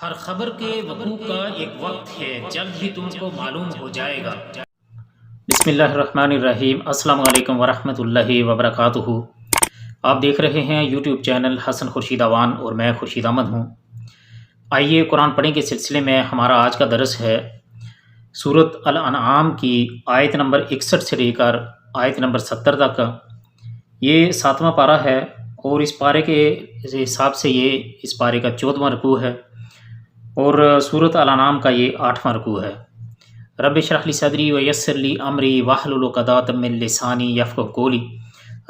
ہر خبر کے وقوع کا ایک وقت ہے، جلد ہی تم کو معلوم ہو جائے گا۔ بسم اللہ الرحمن الرحیم۔ السلام علیکم ورحمۃ اللہ وبرکاتہ۔ آپ دیکھ رہے ہیں یوٹیوب چینل حسن خورشید اوان اور میں خورشید احمد ہوں۔ آئیے قرآن پڑھنے کے سلسلے میں ہمارا آج کا درس ہے سورۃ الانعام کی آیت نمبر 61 سے لے کر آیت نمبر 70 تک۔ یہ 7واں پارہ ہے اور اس پارے کے حساب سے یہ اس پارے کا 14واں رکوع ہے اور سورۃ الانعام کا یہ 8واں رکوع ہے۔ رب اشرح لی صدری ویسر لی امری واحلل عقدۃ من لسانی یفقہوا قولی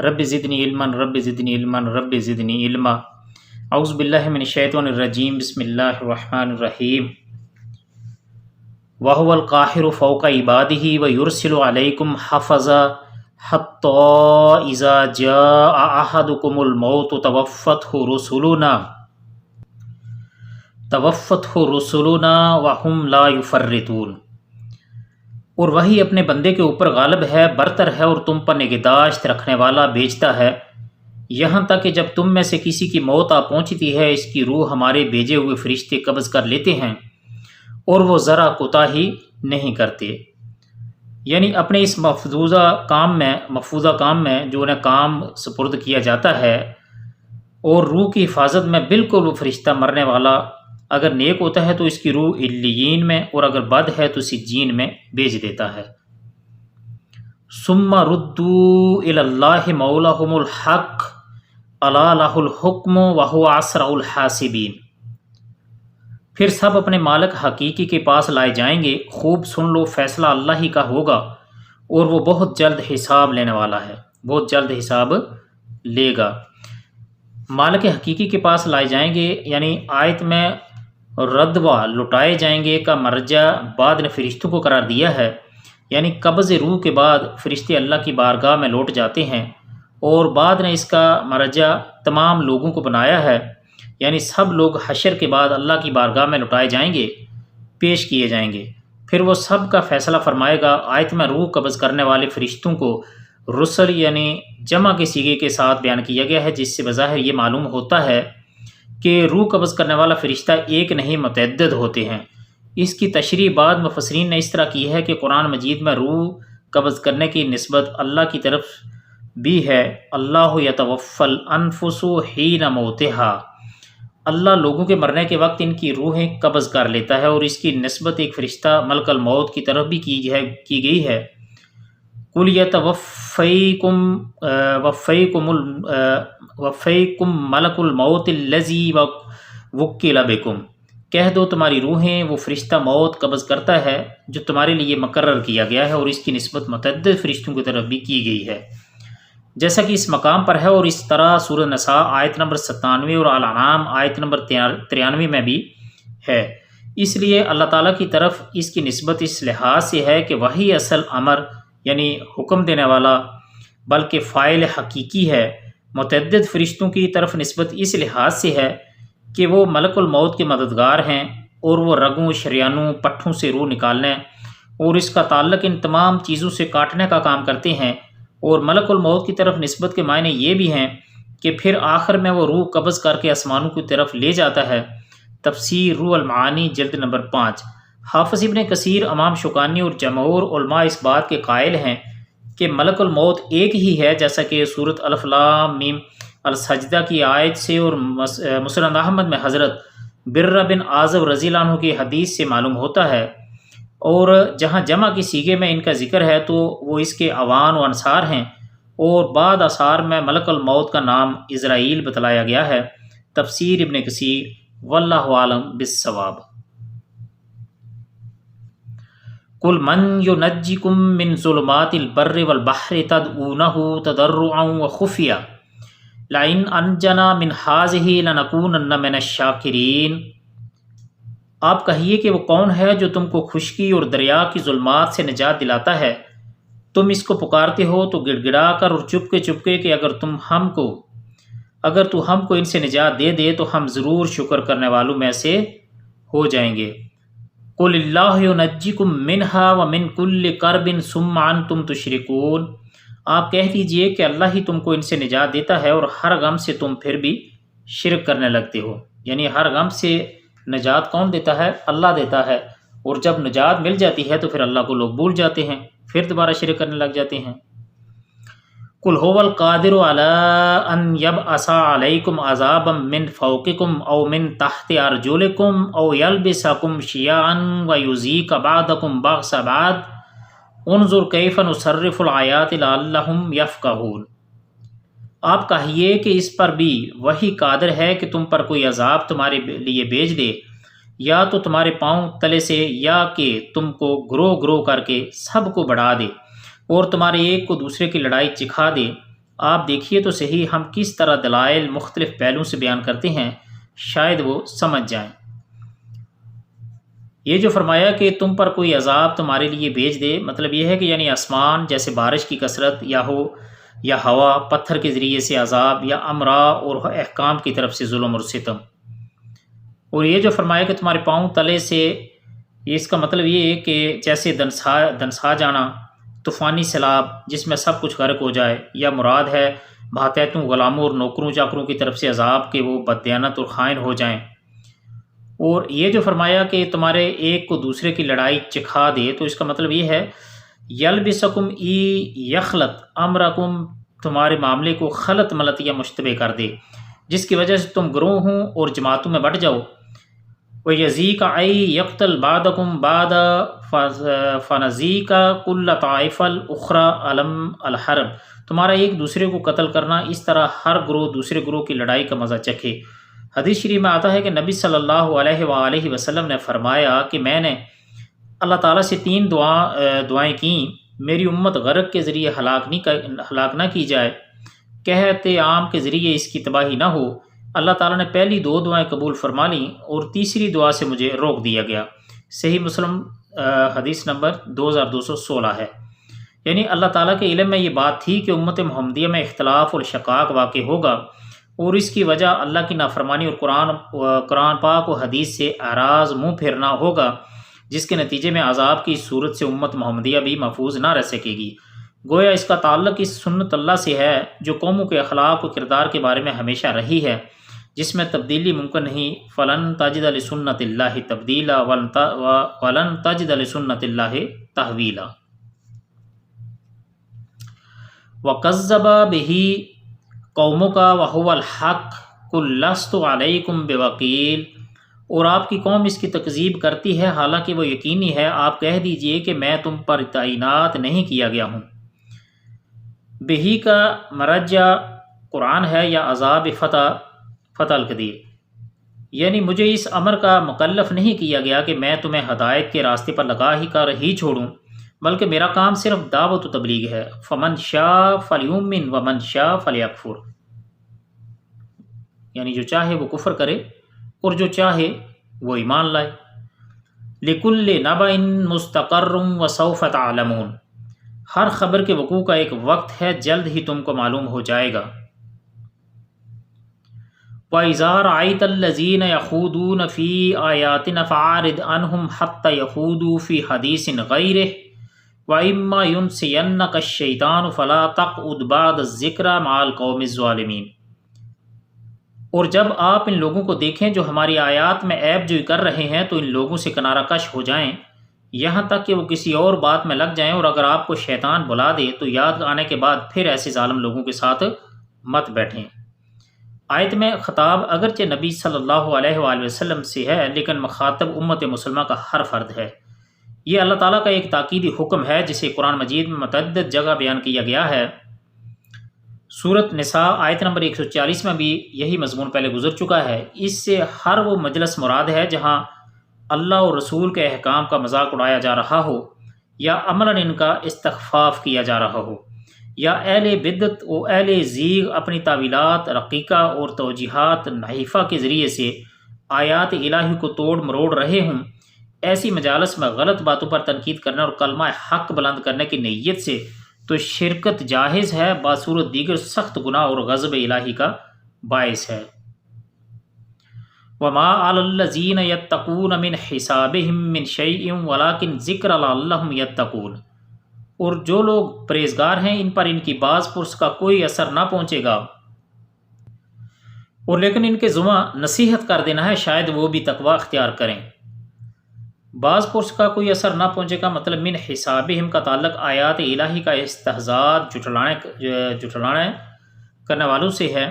رب زدنی علما رب زدنی علما رب زدنی علما۔ اعوذ باللہ من الشیطان الرجیم، بسم اللہ الرحمن الرحیم۔ وَهُوَ الْقَاهِرُ فَوْقَ عِبَادِهِ وَيُرْسِلُ عَلَيْكُمْ حَفَظًا حَتَّى إِذَا جَاءَ أَحَدَكُمُ الْمَوْتُ توفته رسلنا وهم لا يفرطون۔ اور وہی اپنے بندے کے اوپر غالب ہے، برتر ہے اور تم پر نگہداشت رکھنے والا بیچتا ہے، یہاں تک کہ جب تم میں سے کسی کی موت آ پہنچتی ہے، اس کی روح ہمارے بھیجے ہوئے فرشتے قبض کر لیتے ہیں اور وہ ذرا کوتاہی نہیں کرتے۔ یعنی اپنے اس مفروضہ کام میں جو انہیں کام سپرد کیا جاتا ہے اور روح کی حفاظت میں بالکل وہ فرشتہ مرنے والا اگر نیک ہوتا ہے تو اس کی روح علیین میں اور اگر بد ہے تو سجین میں بھیج دیتا ہے۔ ثم ردوا الی اللہ مولاہم الحق الا لہ الحکم وہو اسرع الحاسبین۔ پھر سب اپنے مالک حقیقی کے پاس لائے جائیں گے، خوب سن لو فیصلہ اللہ ہی کا ہوگا اور وہ بہت جلد حساب لینے والا ہے، بہت جلد حساب لے گا۔ مالک حقیقی کے پاس لائے جائیں گے یعنی آیت میں ردوا لٹائے جائیں گے کا مرجع بعد نے فرشتوں کو قرار دیا ہے، یعنی قبض روح کے بعد فرشتے اللہ کی بارگاہ میں لوٹ جاتے ہیں، اور بعد نے اس کا مرجع تمام لوگوں کو بنایا ہے، یعنی سب لوگ حشر کے بعد اللہ کی بارگاہ میں لٹائے جائیں گے، پیش کیے جائیں گے، پھر وہ سب کا فیصلہ فرمائے گا۔ آیت میں روح قبض کرنے والے فرشتوں کو رسل یعنی جمع کے صیغے کے ساتھ بیان کیا گیا ہے، جس سے بظاہر یہ معلوم ہوتا ہے کہ روح قبض کرنے والا فرشتہ ایک نہیں متعدد ہوتے ہیں۔ اس کی تشریح بعد مفسرین نے اس طرح کی ہے کہ قرآن مجید میں روح قبض کرنے کی نسبت اللہ کی طرف بھی ہے۔ اللہ یتوفی الانفس حین موتہا، اللہ لوگوں کے مرنے کے وقت ان کی روحیں قبض کر لیتا ہے، اور اس کی نسبت ایک فرشتہ ملک الموت کی طرف بھی کی گئی ہے۔ قل وفیکم ملک الموت الذی وکل بکم، کہہ دو تمہاری روحیں وہ فرشتہ موت قبض کرتا ہے جو تمہارے لیے مقرر کیا گیا ہے، اور اس کی نسبت متعدد فرشتوں کی طرف بھی کی گئی ہے جیسا کہ اس مقام پر ہے، اور اس طرح سورہ نساء آیت نمبر 97 اور الانعام آیت نمبر 93 میں بھی ہے۔ اس لیے اللہ تعالیٰ کی طرف اس کی نسبت اس لحاظ سے ہے کہ وہی اصل امر یعنی حکم دینے والا بلکہ فاعل حقیقی ہے۔ متعدد فرشتوں کی طرف نسبت اس لحاظ سے ہے کہ وہ ملک الموت کے مددگار ہیں، اور وہ رگوں، شریانوں، پٹھوں سے روح نکالنے اور اس کا تعلق ان تمام چیزوں سے کاٹنے کا کام کرتے ہیں، اور ملک الموت کی طرف نسبت کے معنی یہ بھی ہیں کہ پھر آخر میں وہ روح قبض کر کے آسمانوں کی طرف لے جاتا ہے۔ تفسیر روح المعانی جلد نمبر 5۔ حافظ ابن کثیر، امام شوکانی اور جمہور علماء اس بات کے قائل ہیں کہ ملک الموت ایک ہی ہے، جیسا کہ سورۃ الف لام میم السجدہ کی آیت سے اور مسند احمد میں حضرت برہ بن عازب رضی اللہ عنہ کی حدیث سے معلوم ہوتا ہے، اور جہاں جمع کی صیغے میں ان کا ذکر ہے تو وہ اس کے اوان و انصار ہیں، اور بعد اثار میں ملک الموت کا نام عزرائیل بتلایا گیا ہے۔ تفسیر ابن کثیر، واللہ عالم بالصواب۔ قل من ینجیکم من ظلمات البر والبحر تدعونہ تضرعا وخفیا لئن انجنا من ہذہ لنکونن من الشاکرین۔ آپ کہیے کہ وہ کون ہے جو تم کو خشکی اور دریا کی ظلمات سے نجات دلاتا ہے؟ تم اس کو پکارتے ہو تو گڑ گڑا کر اور چپکے کہ اگر تو ہم کو ان سے نجات دے دے تو ہم ضرور شکر کرنے والوں میں سے ہو جائیں گے۔ قل اللہ ینجیکم منہا ومن کل کرب ثم انتم تشرکون۔ آپ کہہ دیجئے کہ اللہ ہی تم کو ان سے نجات دیتا ہے اور ہر غم سے تم پھر بھی شرک کرنے لگتے ہو، یعنی ہر غم سے نجات کون دیتا ہے؟ اللہ دیتا ہے، اور جب نجات مل جاتی ہے تو پھر اللہ کو لوگ بھول جاتے ہیں، پھر دوبارہ شرک کرنے لگ جاتے ہیں۔ قل هو القادر على ان يبعث عليكم عذابا من فوقكم او من تحت ارجلكم او يلبسكم شيعا ويذيق بعضكم بأس بعض انظر كيف نصرف الآيات لعلهم يفقهون۔ آپ کہیے کہ اس پر بھی وہی قادر ہے کہ تم پر کوئی عذاب تمہارے لیے بھیج دے، یا تو تمہارے پاؤں تلے سے، یا کہ تم کو گروہ گروہ کر کے سب کو بڑھا دے اور تمہارے ایک کو دوسرے کی لڑائی چکھا دے۔ آپ دیکھیے تو صحیح ہم کس طرح دلائل مختلف پہلوؤں سے بیان کرتے ہیں، شاید وہ سمجھ جائیں۔ یہ جو فرمایا کہ تم پر کوئی عذاب تمہارے لیے بھیج دے، مطلب یہ ہے کہ یعنی آسمان جیسے بارش کی کثرت یا ہو، یا ہوا پتھر کے ذریعے سے عذاب، یا امراء اور احکام کی طرف سے ظلم اور ستم۔ اور یہ جو فرمایا کہ تمہارے پاؤں تلے سے، اس کا مطلب یہ ہے کہ جیسے دنسا جانا، طوفانی سیلاب جس میں سب کچھ غرق ہو جائے، یا مراد ہے باتیتوں، غلاموں اور نوکروں چاکروں کی طرف سے عذاب کہ وہ بددیانت اور خائن ہو جائیں۔ اور یہ جو فرمایا کہ تمہارے ایک کو دوسرے کی لڑائی چکھا دے، تو اس کا مطلب یہ ہے یلبسکم ای یخلط امرکم، تمہارے معاملے کو خلط ملط یا مشتبہ کر دے، جس کی وجہ سے تم گروہوں اور جماعتوں میں بٹ جاؤ۔ وَيَزِيكَ أَيْ يَقْتَلْ بَعْضَكُمْ بَعْضًا فَنَزِيكَ كُلَّ طَائِفَةٍ الْأُخْرَىٰ عَلَمْ الْحَرْبِ، تمہارا ایک دوسرے کو قتل کرنا، اس طرح ہر گروہ دوسرے گروہ کی لڑائی کا مزہ چکھے۔ حدیث شریف میں آتا ہے کہ نبی صلی اللہ علیہ وآلہ وسلم نے فرمایا کہ میں نے اللہ تعالیٰ سے 3 دعائیں کیں، میری امت غرق کے ذریعے ہلاک نہ کی جائے، قحط عام کے ذریعے اس کی تباہی نہ ہو۔ اللہ تعالیٰ نے پہلی 2 دعائیں قبول فرما لیں اور تیسری دعا سے مجھے روک دیا گیا۔ صحیح مسلم حدیث نمبر 2216 ہے۔ یعنی اللہ تعالیٰ کے علم میں یہ بات تھی کہ امت محمدیہ میں اختلاف اور شقاق واقع ہوگا، اور اس کی وجہ اللہ کی نافرمانی اور قرآن پاک و حدیث سے اعراض منہ پھیرنا ہوگا، جس کے نتیجے میں عذاب کی صورت سے امت محمدیہ بھی محفوظ نہ رہ سکے گی۔ گویا اس کا تعلق اس سنت اللہ سے ہے جو قوموں کے اخلاق و کردار کے بارے میں ہمیشہ رہی ہے، جس میں تبدیلی ممکن نہیں۔ فَلَن تَجِدَ لِسُنَّتِ اللَّهِ تَبْدِيلًا وَلَن تَجِدَ لِسُنَّتِ اللَّهِ تَحْوِيلًا۔ وَكَذَّبَ بِهِ قَوْمُكَ وَهُوَ الْحَقُّ قُل لَّسْتُ عَلَيْكُمْ بِوَكِيلٍ، اور آپ کی قوم اس کی تکذیب کرتی ہے حالانکہ وہ یقینی ہے، آپ کہہ دیجئے کہ میں تم پر تعینات نہیں کیا گیا ہوں۔ بہی کا مرجع قرآن ہے یا عذاب فتح القدیر، یعنی مجھے اس امر کا مکلف نہیں کیا گیا کہ میں تمہیں ہدایت کے راستے پر لگا ہی کر ہی چھوڑوں، بلکہ میرا کام صرف دعوت و تبلیغ ہے۔ فمن شاء فلیؤمن ومن شاء فلیکفر، یعنی جو چاہے وہ کفر کرے اور جو چاہے وہ ایمان لائے۔ لکل نبأ مستقر وسوف تعلمون، ہر خبر کے وقوع کا ایک وقت ہے، جلد ہی تم کو معلوم ہو جائے گا۔ وَإِذَا رَأَيْتَ الَّذِينَ يَخُوضُونَ فِي آيَاتِنَا فَأَعْرِضْ عَنْهُمْ حَتَّى يَخُوضُوا فِي حَدِيثٍ غَيْرِهِ وَإِمَّا يُنْسِيَنَّكَ الشَّيْطَانُ فَلَا تَقْعُدْ بَعْدَ الذِّكْرَىٰ مَعَ الْقَوْمِ الظَّالِمِينَ، اور جب آپ ان لوگوں کو دیکھیں جو ہماری آیات میں عیب جوئی کر رہے ہیں تو ان لوگوں سے کنارہ کش ہو جائیں، یہاں تک کہ وہ کسی اور بات میں لگ جائیں، اور اگر آپ کو شیطان بلا دے تو یاد آنے کے بعد پھر ایسے ظالم لوگوں کے ساتھ مت بیٹھیں۔ آیت میں خطاب اگرچہ نبی صلی اللہ علیہ وآلہ وسلم سے ہے، لیکن مخاطب امت مسلمہ کا ہر فرد ہے۔ یہ اللہ تعالیٰ کا ایک تاکیدی حکم ہے جسے قرآن مجید میں متعدد جگہ بیان کیا گیا ہے۔ سورۃ نساء آیت نمبر 140 میں بھی یہی مضمون پہلے گزر چکا ہے۔ اس سے ہر وہ مجلس مراد ہے جہاں اللہ اور رسول کے احکام کا مذاق اڑایا جا رہا ہو، یا عملاً ان کا استخفاف کیا جا رہا ہو، یا اہل بدعت و اہل زیغ اپنی تعویلات رقیقہ اور توجیہات نحیفہ کے ذریعے سے آیات الہی کو توڑ مروڑ رہے ہوں۔ ایسی مجالس میں غلط باتوں پر تنقید کرنے اور کلمہ حق بلند کرنے کی نیت سے تو شرکت جائز ہے، باصورت دیگر سخت گناہ اور غضب الہی کا باعث ہے۔ وَمَا عَلَى الَّذِينَ يَتَّقُونَ مِنْ حِسَابِهِمْ مِنْ شَيْءٍ وَلَكِنْ ذِكْرَ لَعَلَّهُمْ يَتَّقُونَ، اور جو لوگ پرہیزگار ہیں ان پر ان کی باز پرس کا کوئی اثر نہ پہنچے گا، اور لیکن ان کے ذمہ نصیحت کر دینا ہے، شاید وہ بھی تقوی اختیار کریں۔ بعض پرس کا کوئی اثر نہ پہنچے کا مطلب من حسابہم کا تعلق آیات الہی کا استہزاء جھٹلانے کرنے والوں سے ہے،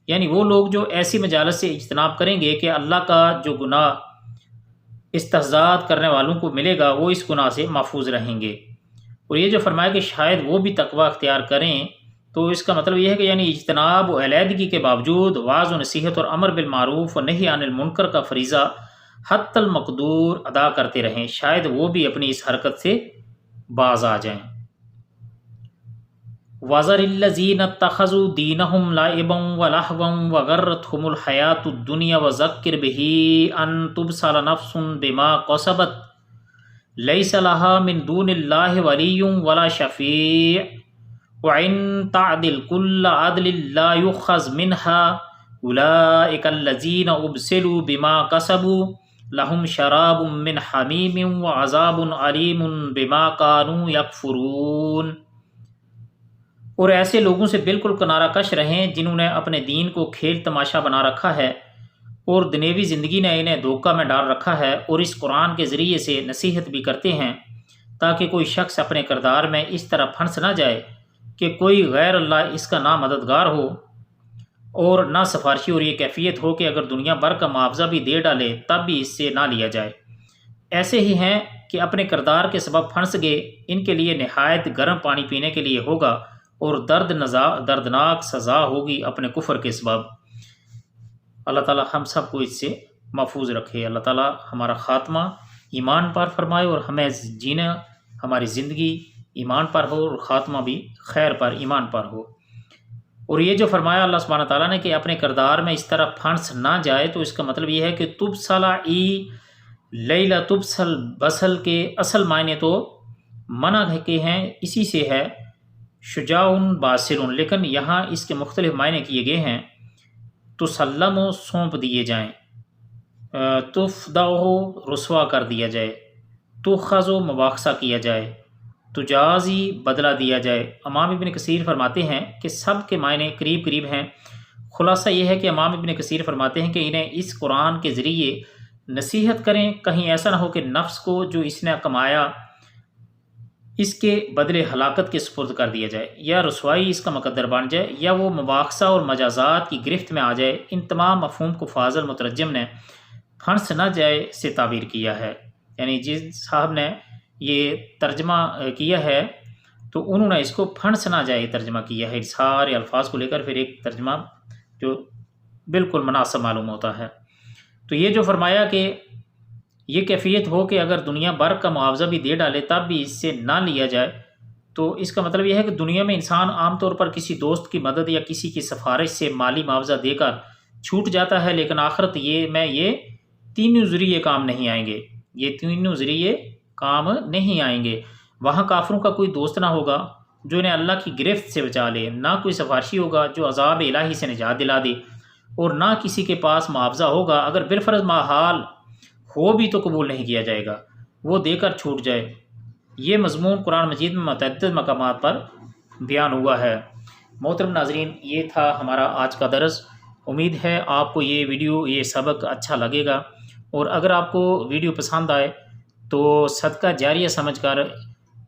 یعنی وہ لوگ جو ایسی مجالس سے اجتناب کریں گے کہ اللہ کا جو گناہ استہزاء کرنے والوں کو ملے گا وہ اس گناہ سے محفوظ رہیں گے۔ اور یہ جو فرمایا کہ شاید وہ بھی تقوی اختیار کریں، تو اس کا مطلب یہ ہے کہ یعنی اجتناب و علیحدگی کے باوجود واعظ و نصیحت اور امر بالمعروف و نہی عن المنکر کا فریضہ حتی المقدور ادا کرتے رہیں، شاید وہ بھی اپنی اس حرکت سے باز آ جائیں۔ وَذَرِ الَّذِينَ اتَّخَذُوا دِينَهُمْ لَعِبًا وَلَهْوًا وَغَرَّتْهُمُ الْحَيَاةُ الدُّنْيَا وَذَكِّرْ بِهِ أَن تُبْصَلَ نَفْسٌ بِمَا كَسَبَتْ لَيْسَ لَهَا مِن دُونِ اللَّهِ وَلِيٌّ وَلَا شَفِيعٌ وَإِن تَعْدِلْ كُلَّ عَدْلٍ لَا يُؤْخَذْ مِنْهَا أُولَئِكَ الَّذِينَ أُبْسِلُوا بِمَا كَسَبُوا لَهُمْ شَرَابٌ مِّنْ حَمِيمٍ وَعَذَابٌ أَلِيمٌ بِمَا كَانُوا يَكْفُرُونَ۔ اور ایسے لوگوں سے بالکل کنارہ کش رہیں جنہوں نے اپنے دین کو کھیل تماشا بنا رکھا ہے اور دنیوی زندگی نے انہیں دھوکہ میں ڈال رکھا ہے، اور اس قرآن کے ذریعے سے نصیحت بھی کرتے ہیں تاکہ کوئی شخص اپنے کردار میں اس طرح پھنس نہ جائے کہ کوئی غیر اللہ اس کا نہ مددگار ہو اور نہ سفارشی، اور یہ کیفیت ہو کہ اگر دنیا بھر کا معاوضہ بھی دے ڈالے تب بھی اس سے نہ لیا جائے۔ ایسے ہی ہیں کہ اپنے کردار کے سبب پھنس گئے، ان کے لیے نہایت گرم پانی پینے کے لیے ہوگا اور دردناک سزا ہوگی اپنے کفر کے سبب۔ اللہ تعالی ہم سب کو اس سے محفوظ رکھے۔ اللہ تعالی ہمارا خاتمہ ایمان پر فرمائے اور ہمیں جینا، ہماری زندگی ایمان پر ہو اور خاتمہ بھی خیر پر، ایمان پر ہو۔ اور یہ جو فرمایا اللہ سبحانہ تعالیٰ نے کہ اپنے کردار میں اس طرح پھنس نہ جائے، تو اس کا مطلب یہ ہے کہ تبصل لیلا تبصل بسل کے اصل معنی تو منع کے ہیں، اسی سے ہے شجاع باسل، لیکن یہاں اس کے مختلف معنی کیے گئے ہیں۔ تسلم و سونپ دیے جائیں، تفدع و رسوا کر دیا جائے، تخذ و مواخذہ کیا جائے، تجازی بدلہ دیا جائے۔ امام ابن کثیر فرماتے ہیں کہ سب کے معنی قریب قریب ہیں۔ خلاصہ یہ ہے کہ امام ابن کثیر فرماتے ہیں کہ انہیں اس قرآن کے ذریعے نصیحت کریں، کہیں ایسا نہ ہو کہ نفس کو جو اس نے کمایا اس کے بدلے ہلاکت کے سپرد کر دیا جائے، یا رسوائی اس کا مقدر بن جائے، یا وہ مواخذہ اور مجازات کی گرفت میں آ جائے۔ ان تمام مفہوم کو فاضل مترجم نے پھنس نہ جائے سے تعبیر کیا ہے، یعنی جس صاحب نے یہ ترجمہ کیا ہے تو انہوں نے اس کو پھنس نہ جائے ترجمہ کیا ہے، سارے الفاظ کو لے کر پھر ایک ترجمہ جو بالکل مناسب معلوم ہوتا ہے۔ تو یہ جو فرمایا کہ یہ کیفیت ہو کہ اگر دنیا بھر کا معاوضہ بھی دے ڈالے تب بھی اس سے نہ لیا جائے، تو اس کا مطلب یہ ہے کہ دنیا میں انسان عام طور پر کسی دوست کی مدد یا کسی کی سفارش سے مالی معاوضہ دے کر چھوٹ جاتا ہے، لیکن آخرت یہ تینوں ذریعے کام نہیں آئیں گے، یہ تینوں ذریعے کام نہیں آئیں گے۔ وہاں کافروں کا کوئی دوست نہ ہوگا جو انہیں اللہ کی گرفت سے بچا لے، نہ کوئی سفارشی ہوگا جو عذاب الہی سے نجات دلا دے، اور نہ کسی کے پاس معاوضہ ہوگا، اگر بالفرض محال ہو بھی تو قبول نہیں کیا جائے گا، وہ دے کر چھوٹ جائے۔ یہ مضمون قرآن مجید میں متعدد مقامات پر بیان ہوا ہے۔ محترم ناظرین، یہ تھا ہمارا آج کا درس۔ امید ہے آپ کو یہ ویڈیو، یہ سبق اچھا لگے گا، اور اگر آپ کو ویڈیو پسند آئے تو صدقہ جاریہ سمجھ کر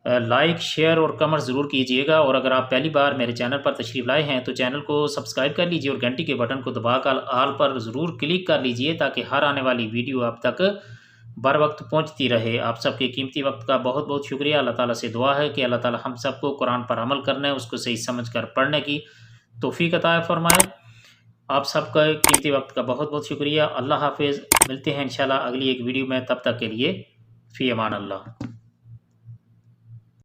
لائک، شیئر اور کمنٹ ضرور کیجیے گا، اور اگر آپ پہلی بار میرے چینل پر تشریف لائے ہیں تو چینل کو سبسکرائب کر لیجیے اور گھنٹی کے بٹن کو دبا کر آل پر ضرور کلک کر لیجیے تاکہ ہر آنے والی ویڈیو آپ تک بر وقت پہنچتی رہے۔ آپ سب کے قیمتی وقت کا بہت بہت شکریہ۔ اللہ تعالیٰ سے دعا ہے کہ اللہ تعالیٰ ہم سب کو قرآن پر عمل کرنے، اس کو صحیح سمجھ کر پڑھنے کی توفیق عطا فرمائے۔ آپ سب کا قیمتی وقت کا بہت بہت شکریہ۔ اللہ حافظ، ملتے ہیں انشاءاللہ اگلی ایک ویڈیو میں، تب تک کے لیے فی امان اللہ۔